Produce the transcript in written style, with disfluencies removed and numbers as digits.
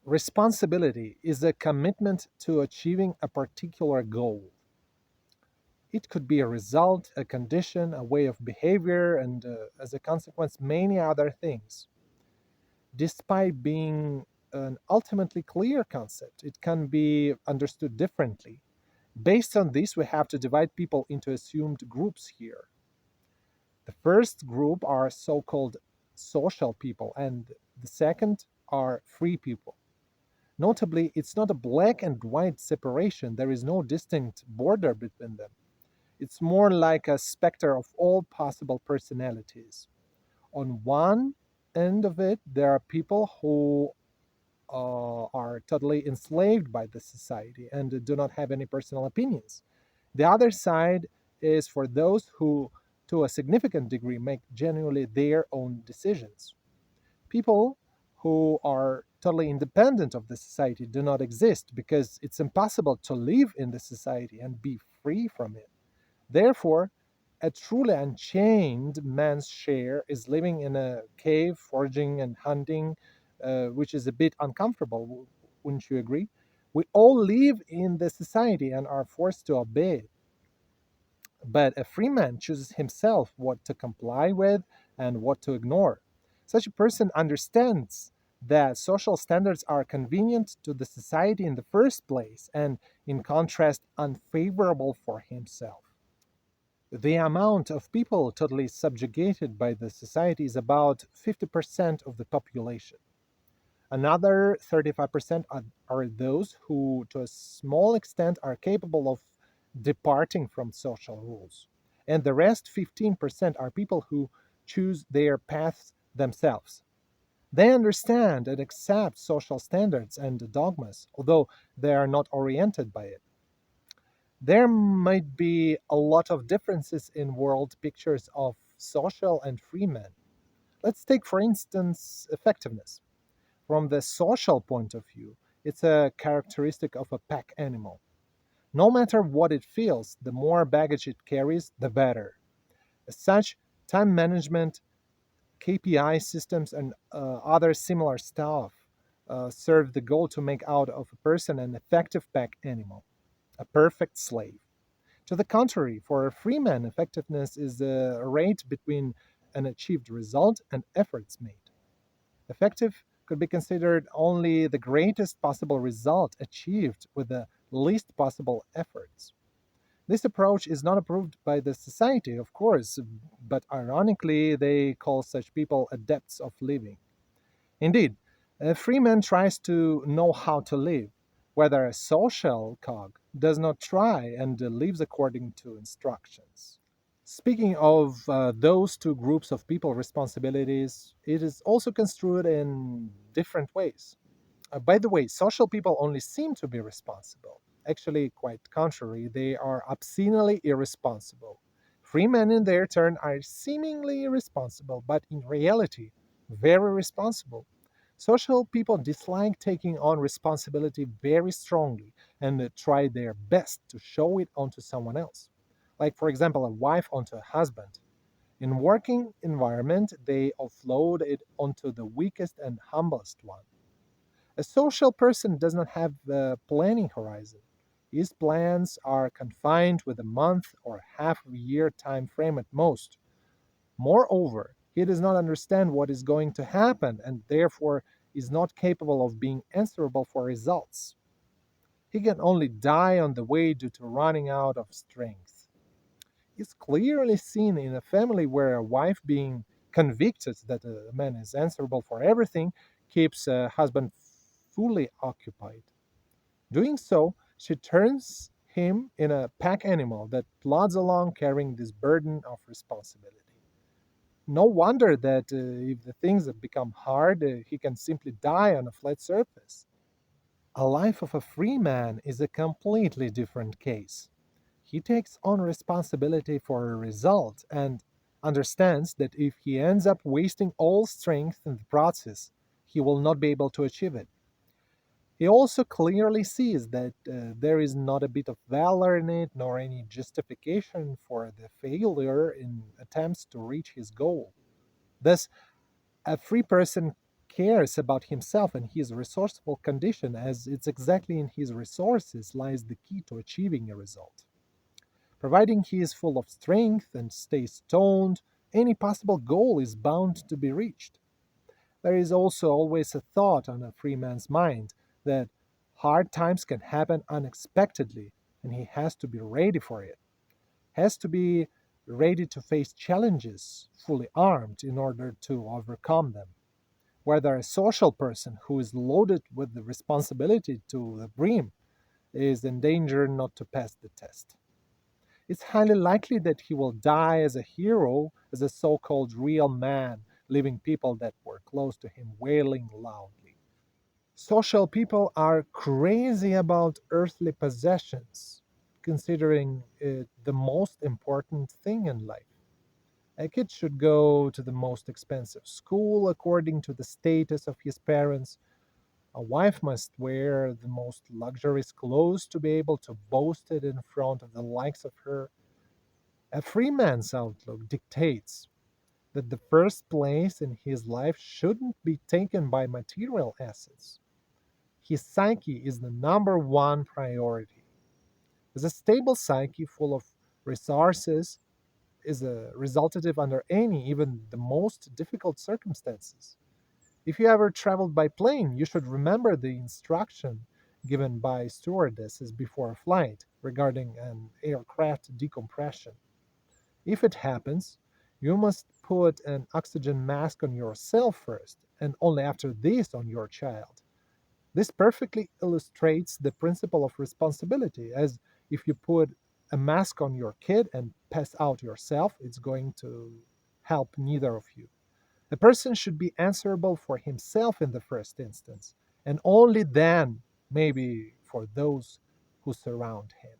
Responsibility is a commitment to achieving a particular goal. It could be a result, a condition, a way of behavior, and as a consequence, many other things. Despite being an ultimately clear concept, it can be understood differently. Based on this, we have to divide people into assumed groups here. The first group are so called social people, and the second are free people. Notably, it's not a black and white separation, there is no distinct border between them. It's more like a specter of all possible personalities. On one end of it, there are people who are totally enslaved by the society and do not have any personal opinions. The other side is for those who, to a significant degree, make genuinely their own decisions. People who are totally independent of the society do not exist because it's impossible to live in the society and be free from it. Therefore, a truly unchained man's share is living in a cave, foraging and hunting, which is a bit uncomfortable, wouldn't you agree? We all live in the society and are forced to obey, but a free man chooses himself what to comply with and what to ignore. Such a person understands that social standards are convenient to the society in the first place and, in contrast, unfavorable for himself. The amount of people totally subjugated by the society is about 50% of the population. Another 35% are those who, to a small extent, are capable of departing from social rules. And the rest, 15%, are people who choose their paths themselves. They understand and accept social standards and dogmas, although they are not oriented by it. There might be a lot of differences in world pictures of social and free men. Let's take, for instance, effectiveness. From the social point of view, it's a characteristic of a pack animal. No matter what it feels, the more baggage it carries, the better. As such, time management, KPI systems, and other similar stuff serve the goal to make out of a person an effective pack animal, a perfect slave. To the contrary, for a free man, effectiveness is a rate between an achieved result and efforts made. Effective could be considered only the greatest possible result achieved with the least possible efforts. This approach is not approved by the society, of course, but ironically, they call such people adepts of living. Indeed, a free man tries to know how to live, whether a social cog does not try and lives according to instructions. Speaking of those two groups of people responsibilities, it is also construed in different ways. By the way, social people only seem to be responsible. Actually, quite contrary, they are obscenely irresponsible. Free men, in their turn, are seemingly irresponsible, but in reality, very responsible. Social people dislike taking on responsibility very strongly and try their best to show it onto someone else. Like, for example, a wife onto a husband. In working environment, they offload it onto the weakest and humblest one. A social person does not have a planning horizon. His plans are confined with a month or half a year time frame at most. Moreover, he does not understand what is going to happen and therefore is not capable of being answerable for results. He can only die on the way due to running out of strength. It's clearly seen in a family where a wife being convicted that a man is answerable for everything keeps a husband fully occupied. Doing so, she turns him in a pack animal that plods along carrying this burden of responsibility. No wonder that if the things have become hard, he can simply die on a flat surface. A life of a free man is a completely different case. He takes on responsibility for a result and understands that if he ends up wasting all strength in the process, he will not be able to achieve it. He also clearly sees that there is not a bit of valor in it, nor any justification for the failure in attempts to reach his goal. Thus, a free person cares about himself and his resourceful condition, as it's exactly in his resources lies the key to achieving a result. Providing he is full of strength and stays toned, any possible goal is bound to be reached. There is also always a thought on a free man's mind that hard times can happen unexpectedly, and he has to be ready for it, has to be ready to face challenges fully armed in order to overcome them. Whether a social person who is loaded with the responsibility to the brim is in danger not to pass the test. It's highly likely that he will die as a hero, as a so called real man, leaving people that were close to him wailing loudly. Social people are crazy about earthly possessions, considering it the most important thing in life. A kid should go to the most expensive school according to the status of his parents. A wife must wear the most luxurious clothes to be able to boast it in front of the likes of her. A free man's outlook dictates that the first place in his life shouldn't be taken by material assets. His psyche is the number one priority. As a stable psyche full of resources is a resultative under any, even the most difficult circumstances. If you ever traveled by plane, you should remember the instruction given by stewardesses before a flight regarding an aircraft decompression. If it happens, you must put an oxygen mask on yourself first, and only after this on your child. This perfectly illustrates the principle of responsibility, as if you put a mask on your kid and pass out yourself, it's going to help neither of you. A person should be answerable for himself in the first instance, and only then, maybe, for those who surround him.